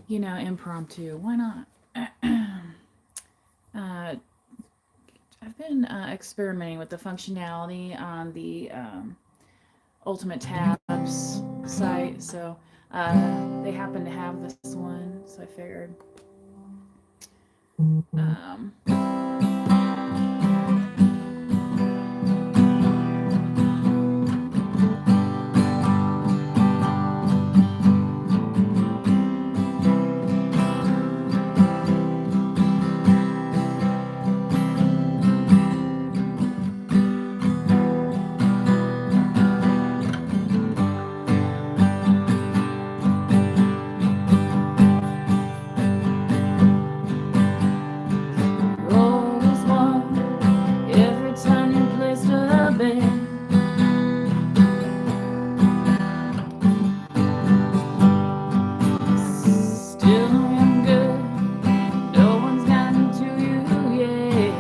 impromptu. Why not? uh, I've been experimenting with the functionality on the Ultimate Tabs site, so they happen to have this one, so I figured. Um, always one every time you placed a bet. Still am good. No one's gotten to you yet.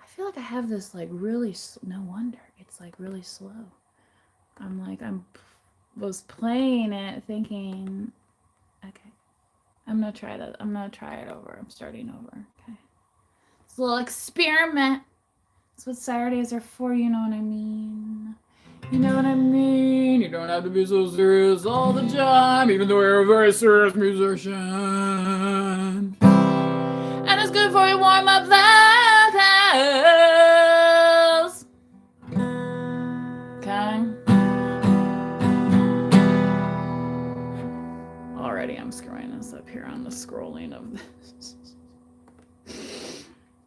I feel like I have this like really. No wonder it's like really slow. Was playing it thinking, okay, I'm gonna try that. I'm gonna try it over. I'm starting over. Okay, it's a little experiment. That's what Saturdays are for. You know what I mean? You know what I mean? You don't have to be so serious all the time, even though you're a very serious musician. And it's good for your warm up vocals. Okay. Already I'm screwing this up here on the scrolling of this.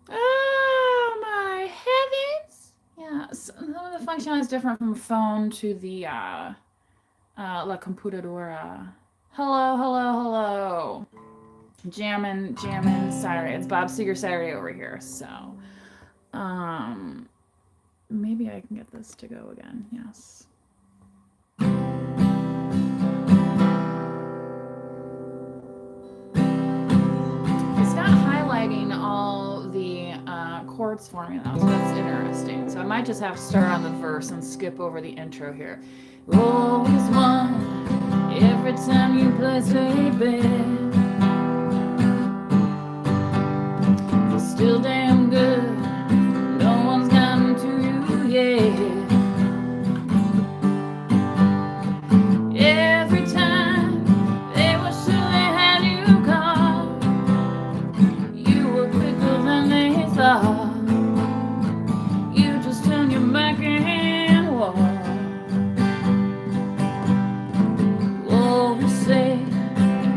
Oh my heavens! Yeah, some of the functionality is different from phone to the La Computadora. Hello, hello, hello. Jammin', Saturday. It's Bob Seger Saturday over here. So, maybe I can get this to go again. Yes. It's not highlighting all the chords for me though, so that's interesting. So I might just have to start on the verse and skip over the intro here. Always one every time you place a bet. You're still damn good. No one's gotten to you yet. Every time they were sure they had you caught, you were quicker than they thought. You just turned your back and walked. Oh, we say,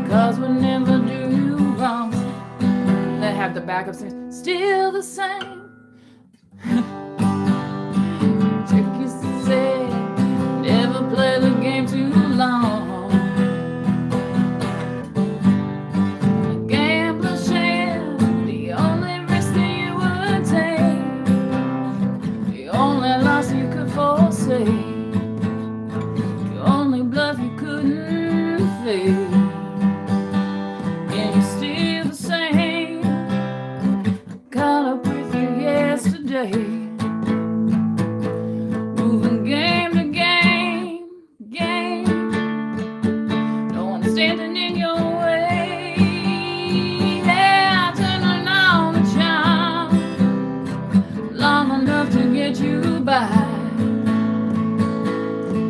cause we never do you wrong. They have the backup singers, still the same. Trick used to say, never play the game too long. A gambler shared the only risk that you would take, the only loss you could forsake, the only bluff you couldn't fake. And you're still the same. Caught up with you yesterday. Moving game to game, no one standing in your way. Yeah, turning on the charm long enough to get you by.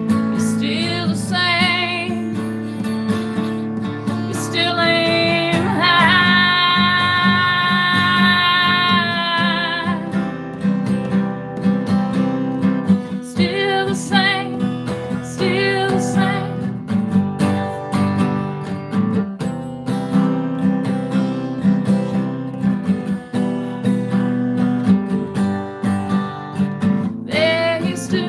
You're still the same. You still aim high. Still the same. Still the same. There you stood,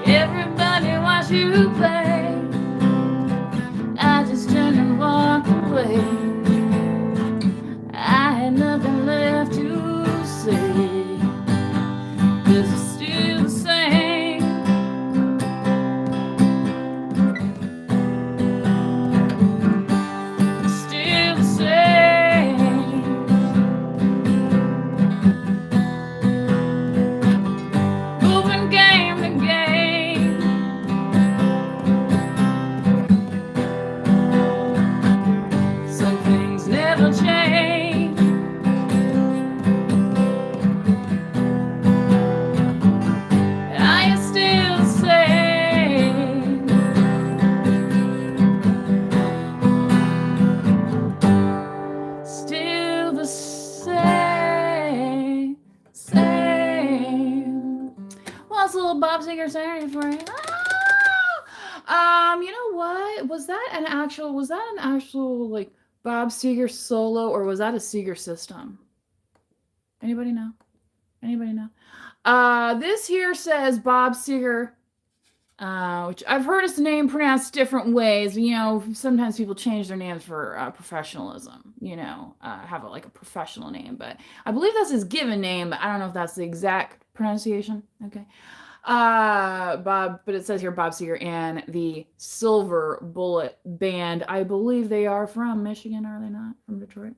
everybody watched you play. I just turned and walked away. I had nothing left to say. 'Cause it's still the same. It's still the same. Moving game to game. Seger Saturday for you. You know what? Was that an actual like Bob Seger solo, or was that a Seger system? Anybody know? Anybody know? This here says Bob Seger, which I've heard his name pronounced different ways. You know, sometimes people change their names for professionalism. You know, have like a professional name, but I believe that's his given name. But I don't know if that's the exact pronunciation. Okay. Bob, but it says here Bob Seger and the Silver Bullet Band. I believe they are from Michigan, are they not? From Detroit.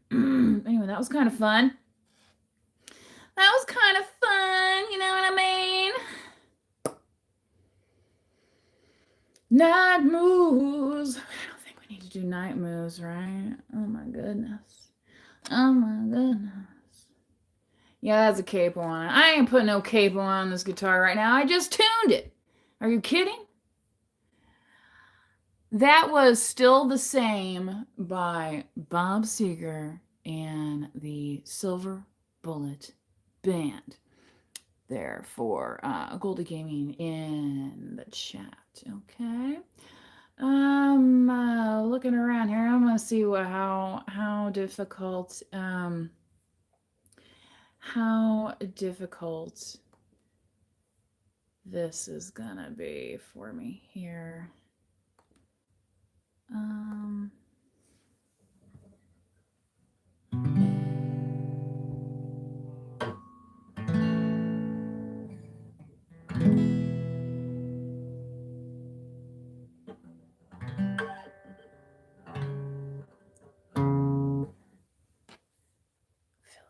Anyway, that was kind of fun. That was kind of fun, you know what I mean? Night moves. I don't think we need to do night moves, right? Oh my goodness. Oh my goodness. Yeah, that's a capo on it. I ain't putting no capo on this guitar right now. I just tuned it. Are you kidding? That was Still the Same by Bob Seger and the Silver Bullet Band. There for Goldie Gaming in the chat. Okay. Looking around here, I'm gonna see how difficult this is gonna be for me here.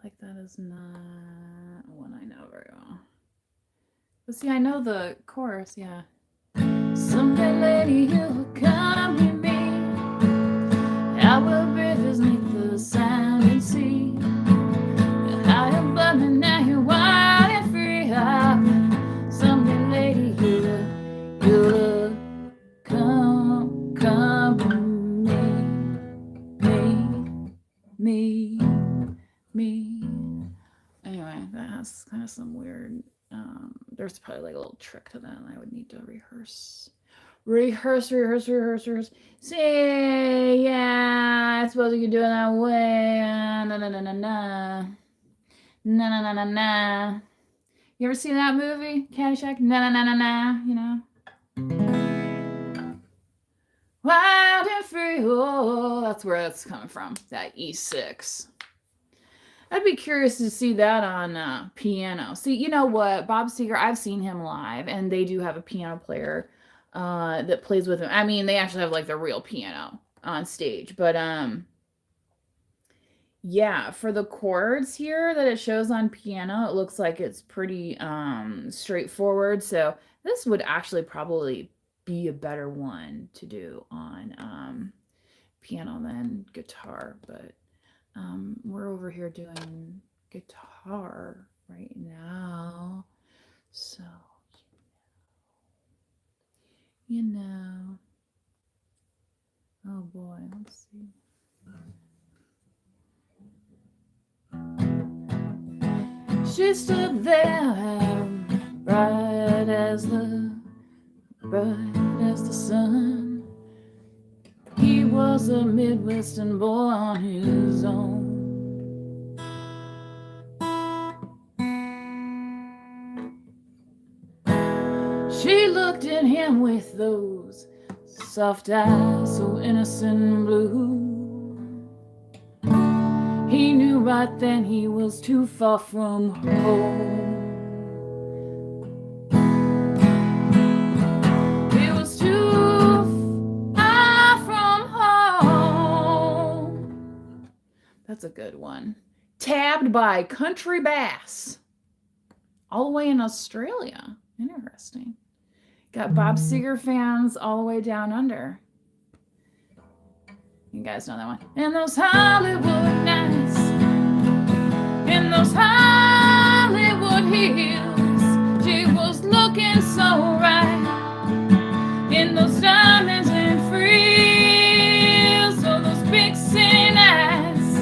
Like that is not one I know very well. But see, I know the chorus, yeah. Someday, lady, you'll come to me. Our rivers meet the sounding sea. You're high above me now, you're wild and free. Someday, lady, you'll come to me. Anyway, that has kind of some weird, there's probably like a little trick to that, and I would need to rehearse. Say, yeah, I suppose you could do it that way. Na. You ever seen that movie, Caddyshack? Na, you know? Wild and free, oh, that's where that's coming from, that E6. I'd be curious to see that on piano. See, you know what? Bob Seger, I've seen him live, and they do have a piano player that plays with him. I mean, they actually have like the real piano on stage. But yeah, for the chords here that it shows on piano, it looks like it's pretty straightforward. So this would actually probably be a better one to do on piano than guitar. But we're over here doing guitar right now, so you know. Oh boy, let's see. She stood there, bright as the sun. He was a Midwestern boy on his own. She looked at him with those soft eyes, so innocent and blue. He knew right then he was too far from home. He was too far from home. That's a good one. Tabbed by Country Bass. All the way in Australia. Interesting. Got Bob Seger fans all the way down under. You guys know that one. In those Hollywood nights, in those Hollywood hills, she was looking so right. In those diamonds and frills, oh, those big city nights,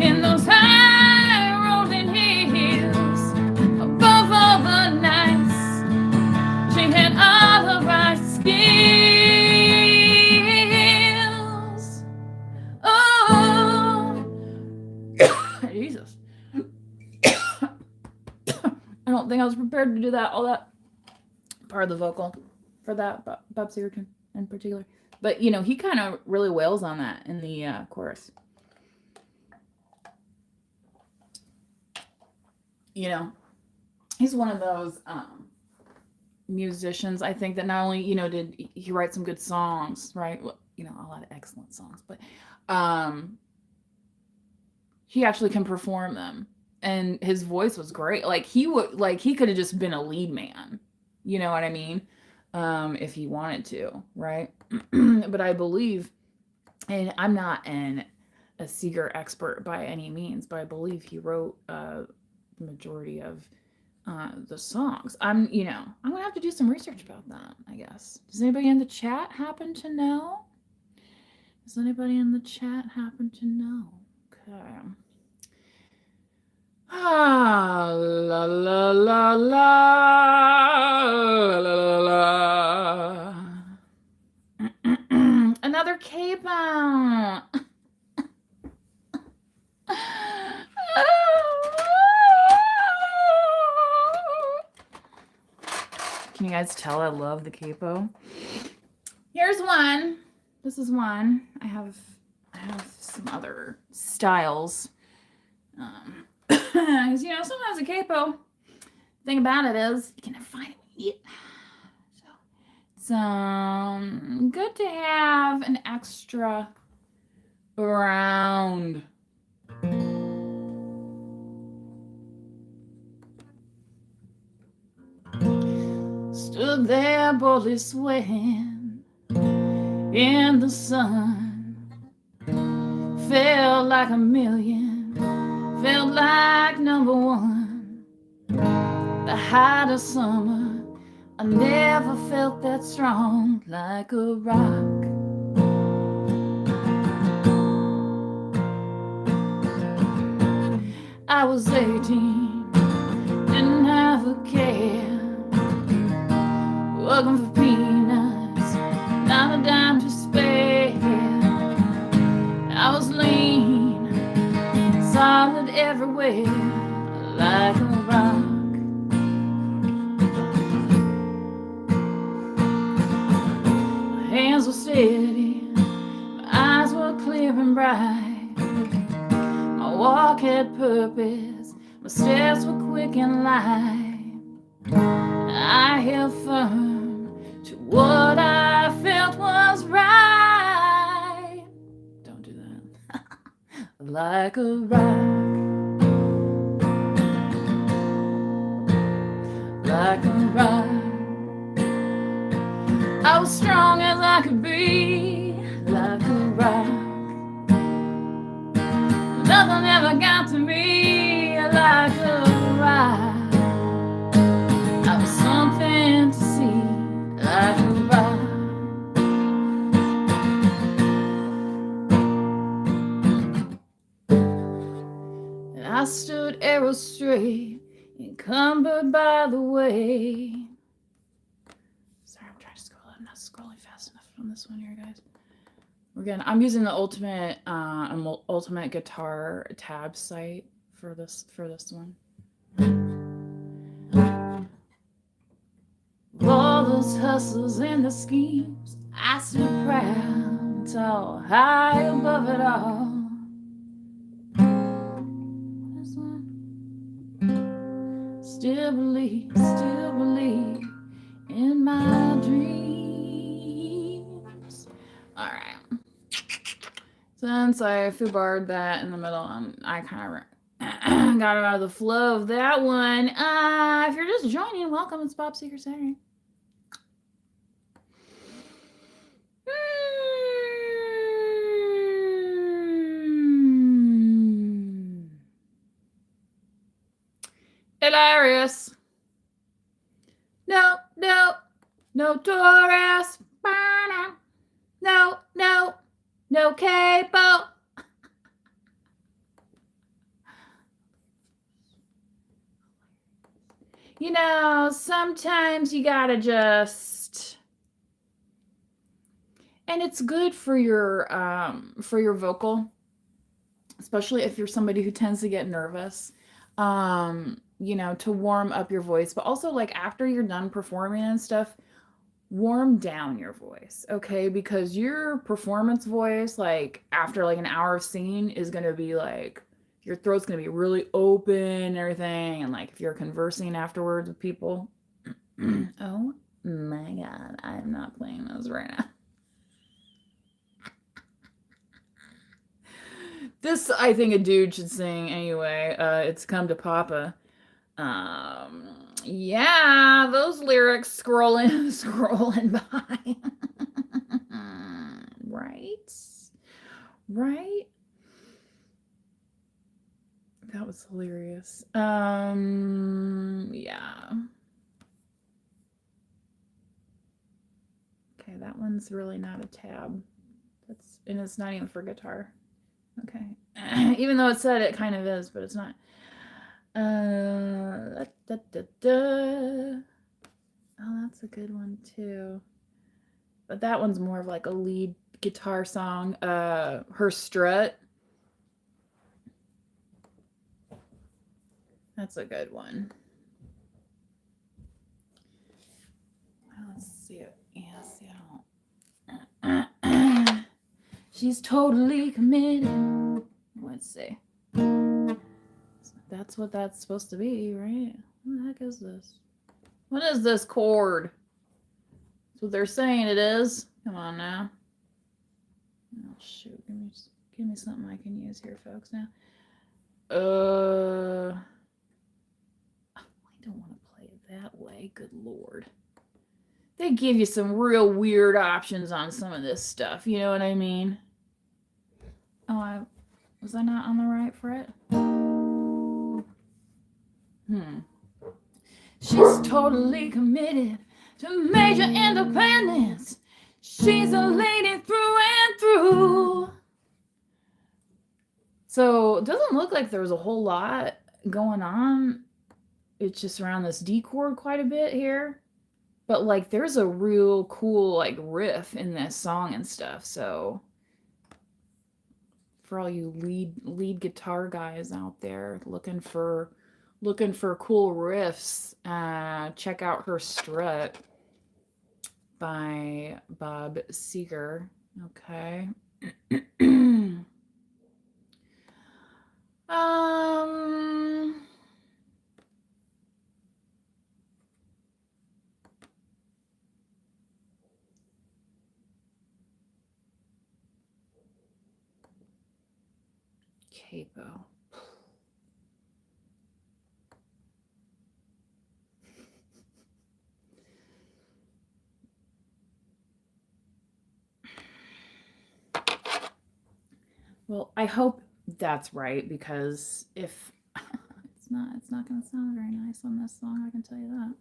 in those high rolling hills, above all the night. think I was prepared to do that, all that part of the vocal for that Bob Seger tune in particular. But you know, he kind of really wails on that in the chorus. You know, he's one of those musicians, I think, that not only, you know, did he write some good songs, right? Well, you know, a lot of excellent songs, but he actually can perform them. And his voice was great. Like he could have just been a lead man. You know what I mean? If he wanted to, right? But I believe, and I'm not a Seeger expert by any means, but I believe he wrote the majority of the songs. I'm gonna have to do some research about that, I guess. Does anybody in the chat happen to know? Does anybody in the chat happen to know? Okay. Ah, la la la la la la. Another capo. Can you guys tell I love the capo? Here's one. This is one. I have some other styles. Because you know, sometimes a capo, thing about it is you can find it. So it's good to have an extra around. Stood there boldly swaying in the sun. Felt like a million, felt like number one. The height of summer, I never felt that strong, like a rock. I was 18, didn't have a care, working for peanuts, not a dime to spare. I was lean, solid everywhere, like a rock. My hands were steady, my eyes were clear and bright. My walk had purpose, my steps were quick and light. I held firm to what I felt was right. Don't do that. Like a rock. Like a rock. I was strong as I could be, like a rock. Nothing ever got to me, like a rock. I was something to see, like a rock. And I stood arrow straight, encumbered by the way. Sorry, I'm trying to scroll. I'm not scrolling fast enough on this one here, guys. I'm using the ultimate guitar tab site for this one. All those hustles and the schemes, I stood proud, tall, high above it all. This one. Still believe in my dreams. All right. Since I foobarred that in the middle, I kind of got out of the flow of that one. If you're just joining, welcome. It's Bob Seger Saturday. Hilarious. No, Taurus. No capo. You know, sometimes you gotta just, and it's good for your vocal, especially if you're somebody who tends to get nervous. to warm up your voice, but also like after you're done performing and stuff, warm down your voice, okay? Because your performance voice, like after like an hour of singing, is gonna be like your throat's gonna be really open and everything, and like if you're conversing afterwards with people, oh my god, I'm not playing those right now. This I think a dude should sing anyway. It's Come to Papa. Yeah, those lyrics scrolling by. Right? Right? That was hilarious. Yeah. Okay, that one's really not a tab. And it's not even for guitar. Okay. Even though it said it kind of is, but it's not. Da, da, da, da. Oh, that's a good one too. But that one's more of like a lead guitar song. Her Strut. That's a good one. Let's see it. Yeah, see, I don't. She's totally committed. Let's see. That's what that's supposed to be, right? What the heck is this? What is this chord? That's what they're saying it is. Come on now. Oh shoot! Give me something I can use here, folks. Now. I don't want to play it that way. Good lord. They give you some real weird options on some of this stuff. You know what I mean? Oh, was I not on the right fret? She's totally committed to major independence. She's a lady through and through. So it doesn't look like there's a whole lot going on. It's just around this D chord quite a bit here. But like there's a real cool like riff in this song and stuff. So for all you lead guitar guys out there looking for cool riffs, check out Her Strut by Bob Seger. Okay. Capo. Well, I hope that's right, because if it's not going to sound very nice on this song, I can tell you that.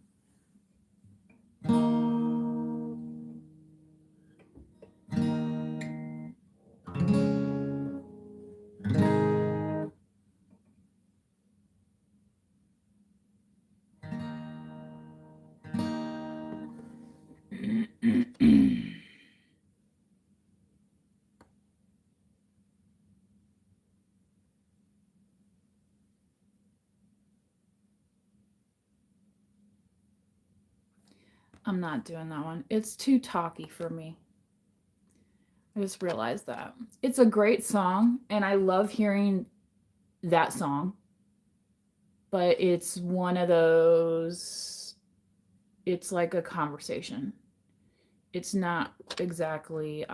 I'm not doing that one. It's too talky for me. I just realized that. It's a great song, and I love hearing that song. But it's one of those, it's like a conversation. It's not exactly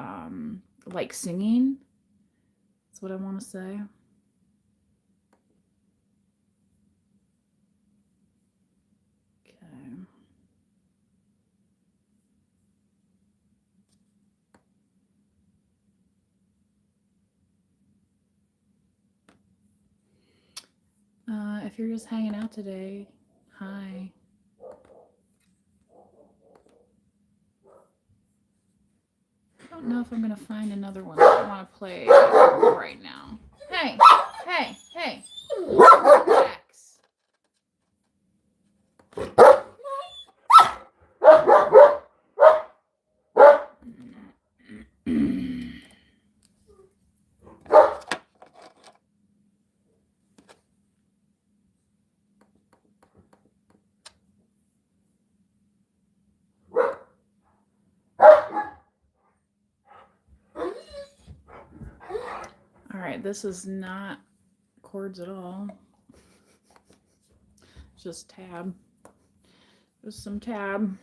like singing. That's what I want to say. If you're just hanging out today, hi. I don't know if I'm going to find another one that I want to play right now. Hey, hey, hey. Relax. right, this is not chords at all. It's just tab. Just some tab.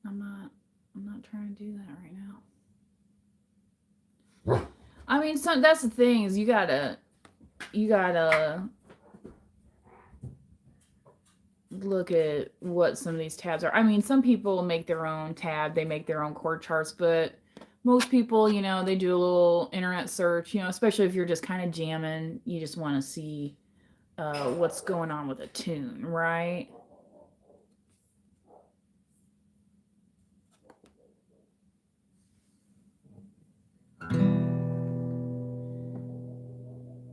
I'm not trying to do that right now. I mean, that's the thing is you gotta look at what some of these tabs are. I mean, some people make their own tab, they make their own chord charts, but most people, they do a little internet search, especially if you're just kind of jamming, you just want to see what's going on with a tune, right?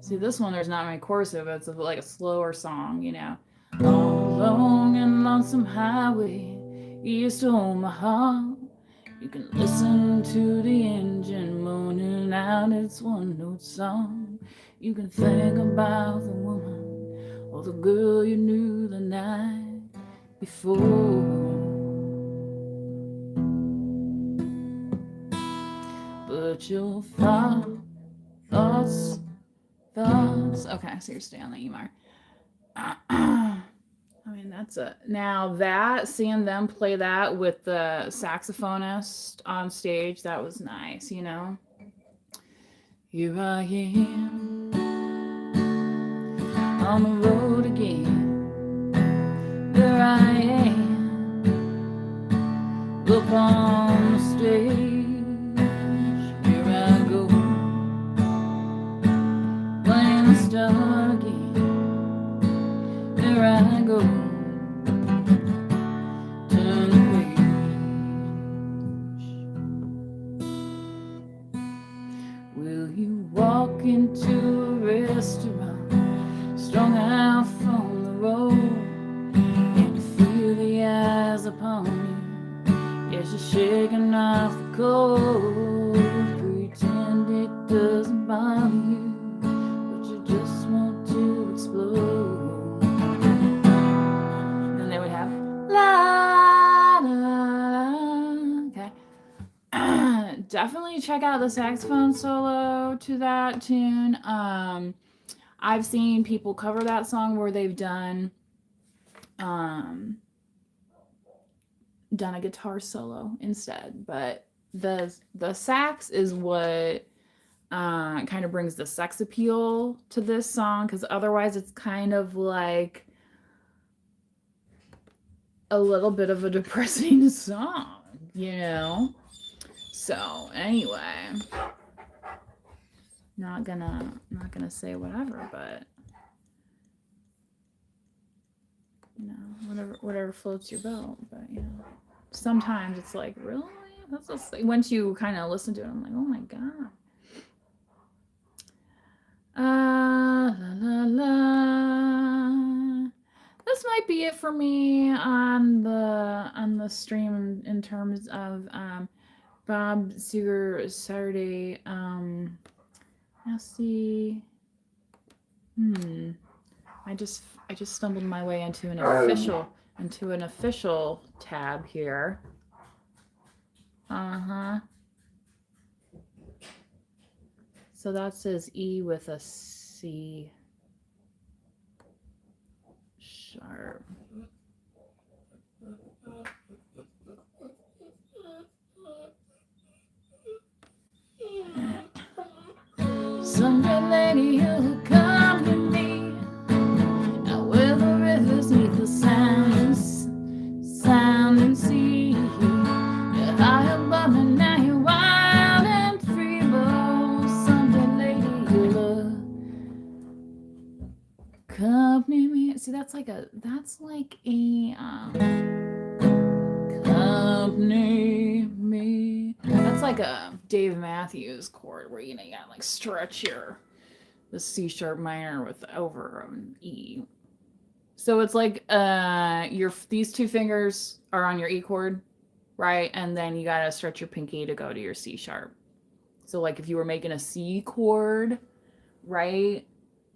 See, this one, there's not many choruses, but it's like a slower song, On a long and lonesome highway, east of Omaha, you can listen to the engine moaning out its one-note song. You can think about the woman or the girl you knew the night before. But your thoughts. Okay, so you're staying on the E minor. I mean, that's it. Now seeing them play that with the saxophonist on stage, that was nice, Here I am on the road again. There I am up on the stage. Here I go playing the star again. There I go. Turn the page. Will you walk into a restaurant strung out from the road and you feel the eyes upon you? Yes, you're shaking off the cold. Pretend it doesn't bother you, but you just want to explode. Then they would have la la la. Okay. Definitely check out the saxophone solo to that tune. I've seen people cover that song where they've done a guitar solo instead, but the sax is what kind of brings the sex appeal to this song, because otherwise it's kind of like a little bit of a depressing song, So anyway, not gonna say whatever, but whatever floats your boat. But sometimes it's like, really, that's just like, once you kind of listen to it, I'm like, oh my god. La la la. This might be it for me on the stream in terms of Bob Seger Saturday. Let's see. I just stumbled my way into an official tab here. So that says E with a C sharp. Someday, lady, you'll come to me. Now where the rivers meet the sound and sea. You're high above me, now you're wild and free. But someday, lady, you'll accompany me. See, that's like a accompany me. That's like a Dave Matthews chord where you gotta like stretch the C sharp minor with over an E. So it's like these two fingers are on your E chord, right? And then you gotta stretch your pinky to go to your C sharp. So like if you were making a C chord, right?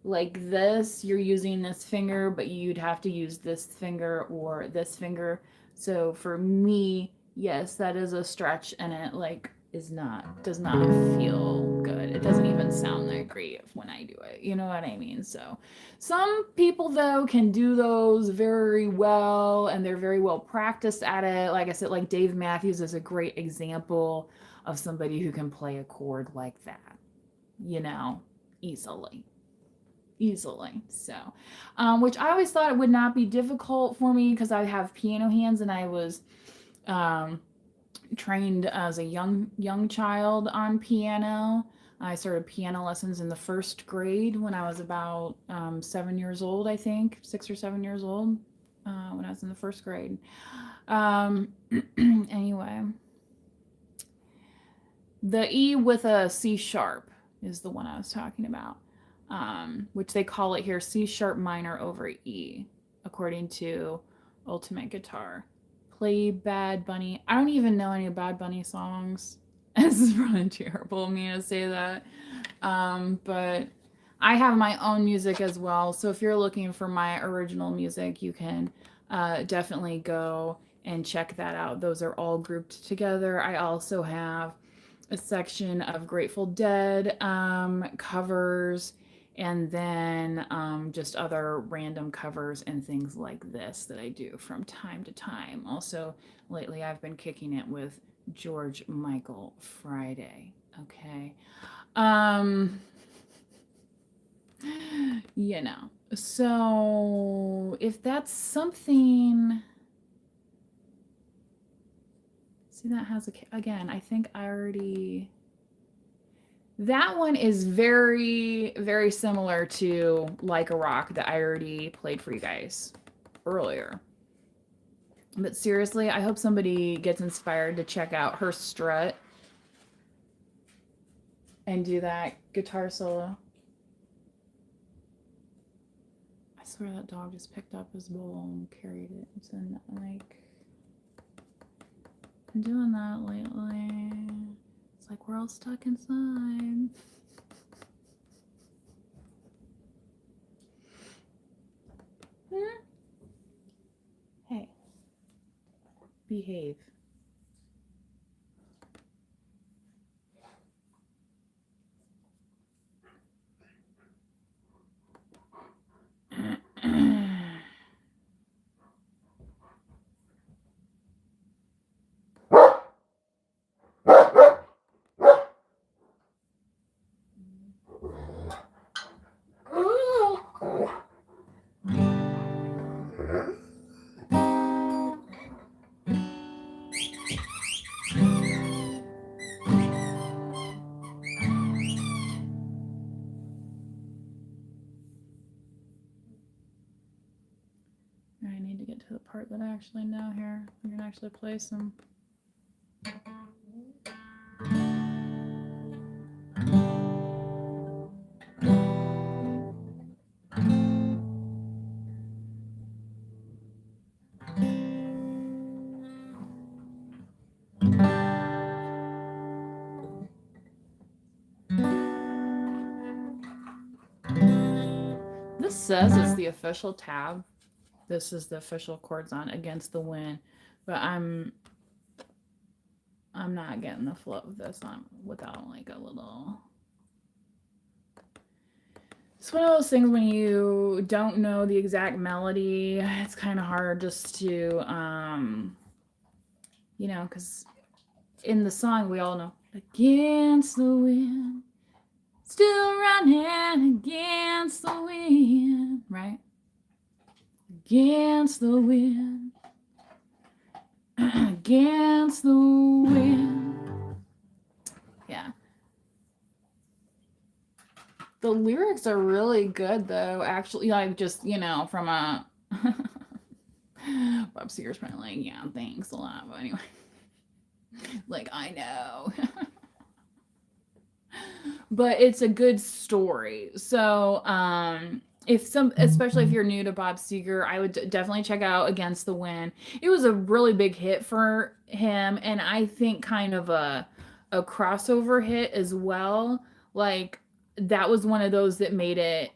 Like this, you're using this finger, but you'd have to use this finger or this finger. So for me, yes, that is a stretch, and it like does not feel good. It doesn't even sound that great when I do it. You know what I mean? So some people though can do those very well and they're very well practiced at it. Like I said, like Dave Matthews is a great example of somebody who can play a chord like that, you know, easily. Easily. So, which I always thought it would not be difficult for me because I have piano hands and I was um, trained as a young child on piano. I started piano lessons in the first grade when I was about 7 years old, I think, 6 or 7 years old, when I was in the first grade. Anyway, the E with a C sharp is the one I was talking about, which they call it here C sharp minor over E, according to Ultimate Guitar. Play Bad Bunny. I don't even know any Bad Bunny songs. This is probably terrible of me to say that. But I have my own music as well. So if you're looking for my original music, you can definitely go and check that out. Those are all grouped together. I also have a section of Grateful Dead covers and then just other random covers and things like this that I do from time to time. Also, lately I've been kicking it with George Michael Friday. Okay. Um, you know, so if that's something. See, that has again, I think I already. That one is very, very similar to Like a Rock that I already played for you guys earlier. But seriously, I hope somebody gets inspired to check out her strut and do that guitar solo. I swear that dog just picked up his bowl and carried it. It's in, like, I'm doing that lately. It's like we're all stuck inside. Hey, behave. I need to get to the part that I actually know here. I'm gonna actually play some. This says it's the official tab. This is the official chords on Against the Wind, but I'm not getting the flow of this on without like a little. It's one of those things when you don't know the exact melody, it's kind of hard just to, you know, because in the song we all know against the wind, still running against the wind, right? Against the wind, against the wind. Yeah. The lyrics are really good though, actually, like just, you know, from a Bob Seger's probably like, yeah, thanks a lot. But anyway. Like, I know. But it's a good story. So, especially if you're new to Bob Seger, I would definitely check out Against the Wind. It was a really big hit for him, and I think kind of a crossover hit as well. Like that was one of those that made it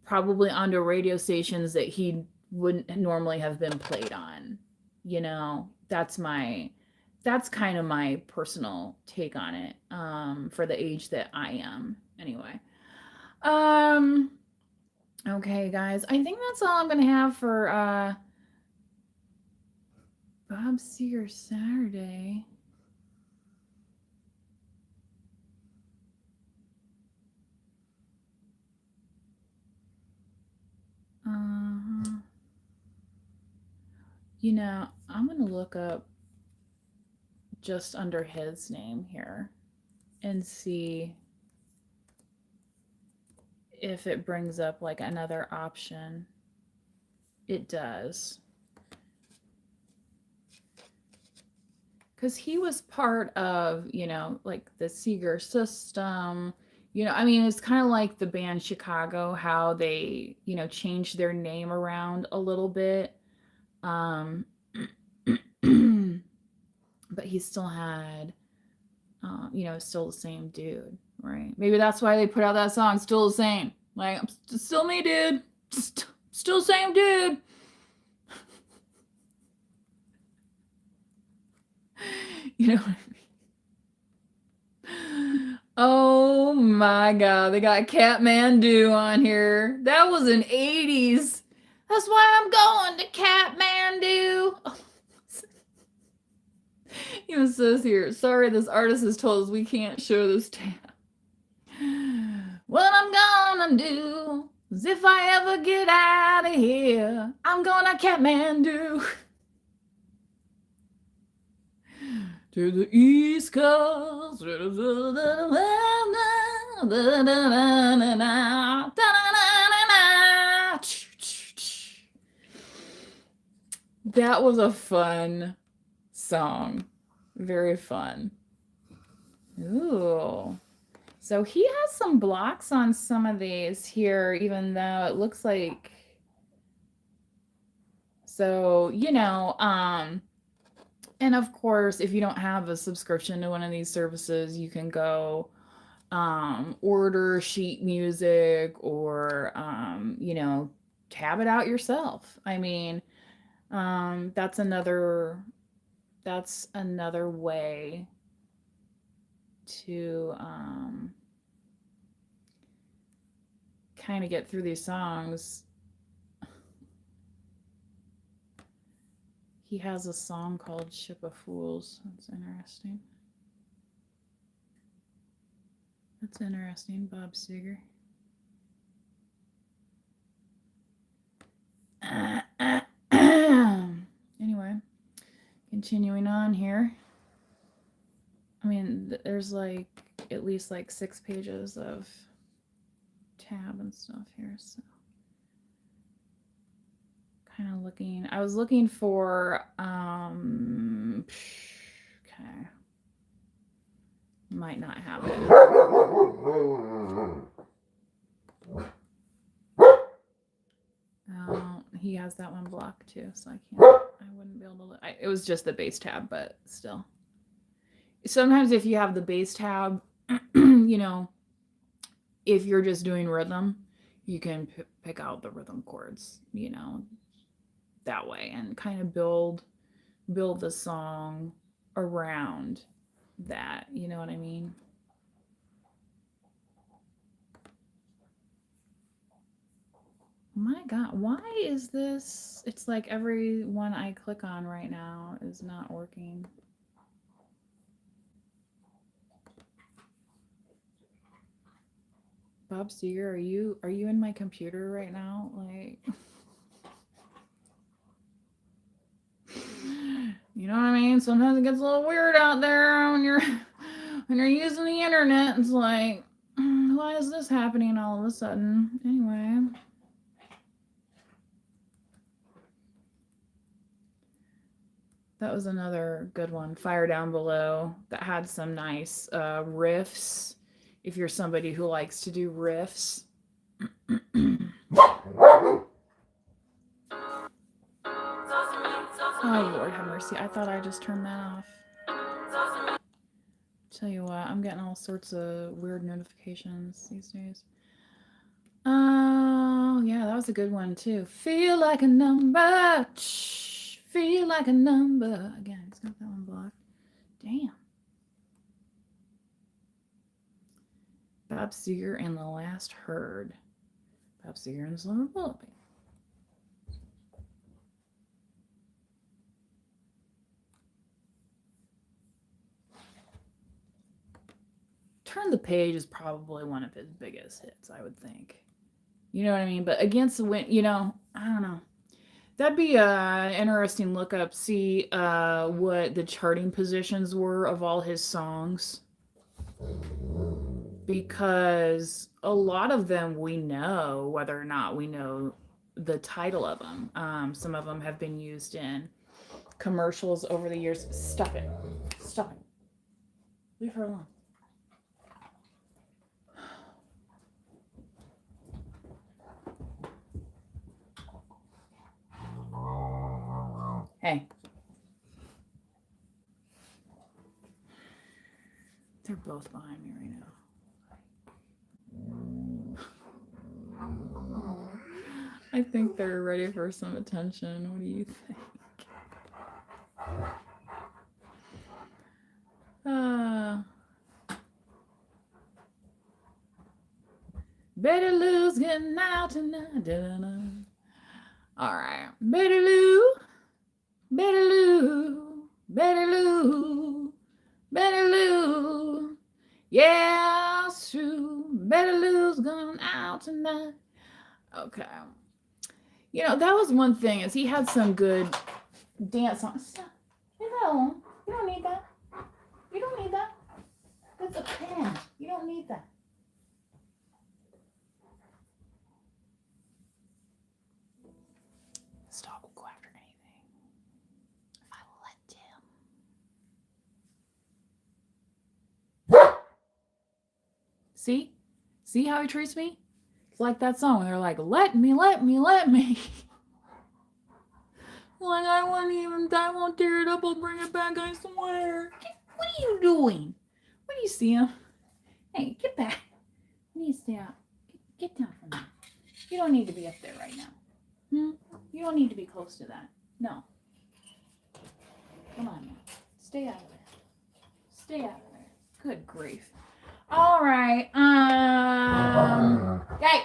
probably onto radio stations that he wouldn't normally have been played on. You know, that's kind of my personal take on it, for the age that I am. Anyway. Um, okay, guys. I think that's all I'm gonna have for Bob Seger Saturday. You know, I'm gonna look up just under his name here and see if it brings up like another option. It does. Because he was part of, you know, like the Seeger system. You know, I mean, it's kind of like the band Chicago, how they, you know, changed their name around a little bit. But he still had, you know, still the same dude, right? Maybe that's why they put out that song, Still the Same. Like, still me, dude. Still same dude. You know what I mean? Oh my god, they got Kathmandu on here. That was in 80s. That's why I'm going to Kathmandu. Even says here, sorry, this artist has told us we can't show this tab. What I'm gonna do is if I ever get out of here, I'm gonna Kathmandu. To the East Coast. That was a fun song. Very fun. Ooh. So he has some blocks on some of these here, even though it looks like. So, you know, and of course, if you don't have a subscription to one of these services, you can go order sheet music or, you know, tab it out yourself. I mean, that's another way to kind of get through these songs. He has a song called Ship of Fools. That's interesting. That's interesting, Bob Seger. Anyway, continuing on here. I mean, there's like at least like 6 pages of tab and stuff here, so kind of looking. I was looking for okay. Might not have it. He has that one blocked too, so I wouldn't be able to look. It was just the bass tab, but still. Sometimes if you have the bass tab, you know, if you're just doing rhythm, you can pick out the rhythm chords, you know, that way and kind of build the song around that, you know what I mean? My god, why is this? It's like every one I click on right now is not working. Bob Seger, are you in my computer right now? Like, you know what I mean? Sometimes it gets a little weird out there when you're using the internet. It's like, why is this happening all of a sudden? Anyway. That was another good one, Fire Down Below, that had some nice riffs. If you're somebody who likes to do riffs. Oh, Lord have mercy. I thought I just turned that off. Tell you what, I'm getting all sorts of weird notifications these days. Oh, yeah, that was a good one, too. Feel like a number. Feel like a number. Again, it's got that one blocked. Damn. Bob Seger and the Last Herd. Bob Seger and the Silver Bullet Band. Turn the Page is probably one of his biggest hits, I would think. You know what I mean? But Against the Wind, I don't know. That'd be an interesting look up, see what the charting positions were of all his songs. Because a lot of them we know, whether or not we know the title of them. Some of them have been used in commercials over the years. Stop it. Stop it. Leave her alone. Hey. They're both behind me right now. I think they're ready for some attention. What do you think? Betty Lou's getting out tonight. All right. Betty Lou. Betty Lou. Betty Lou. Betty Lou. Yeah, it's true. Betty Lou's going out tonight. Okay. That was one thing, is he had some good dance songs. Stop. Leave that alone. You don't need that. You don't need that. That's a pen. You don't need that. This dog will go after anything. If I let him. See? See how he treats me? It's like that song where they're like, let me, let me, let me. Like, I won't tear it up, I'll bring it back, I swear. What are you doing? What do you see him? Hey, get back. You need to stay out. Get down from there. You don't need to be up there right now. You don't need to be close to that. No. Come on now. Stay out of there. Stay out of there. Good grief. All right. Hey.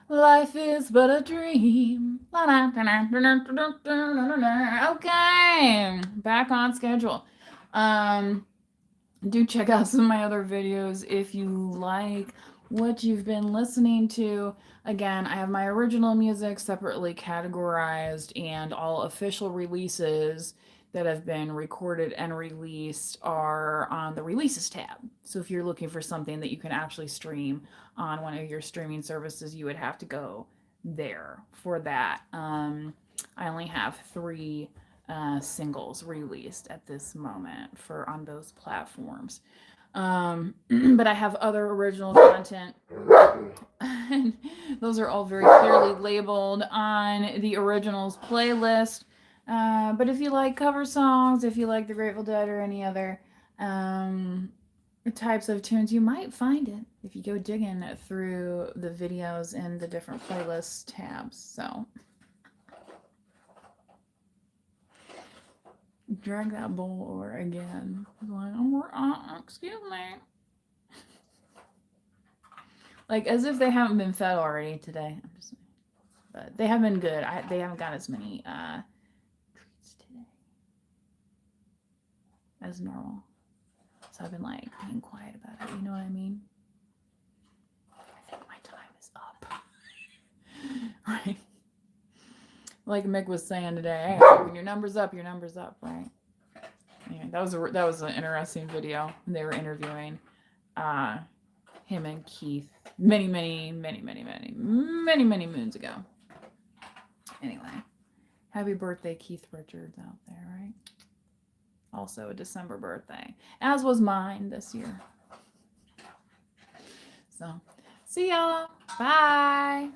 Life is but a dream. Okay, back on schedule. Do check out some of my other videos if you like what you've been listening to. Again, I have my original music separately categorized, and all official releases that have been recorded and released are on the releases tab. So if you're looking for something that you can actually stream on one of your streaming services, you would have to go there for that. I only have 3 singles released at this moment on those platforms. But I have other original content, and those are all very clearly labeled on the originals playlist. But if you like cover songs, if you like the Grateful Dead or any other types of tunes, you might find it if you go digging through the videos in the different playlist tabs. So drag that bowl over again. Like, excuse me. Like, as if they haven't been fed already today. But they have been good. They haven't got as many treats today as normal. So I've been like being quiet about it. You know what I mean? I think my time is up. Right? Like Mick was saying today, hey, when your number's up, right? Anyway, that was an interesting video. They were interviewing him and Keith many moons ago. Anyway, happy birthday, Keith Richards out there, right? Also a December birthday, as was mine this year. So, see y'all. Bye.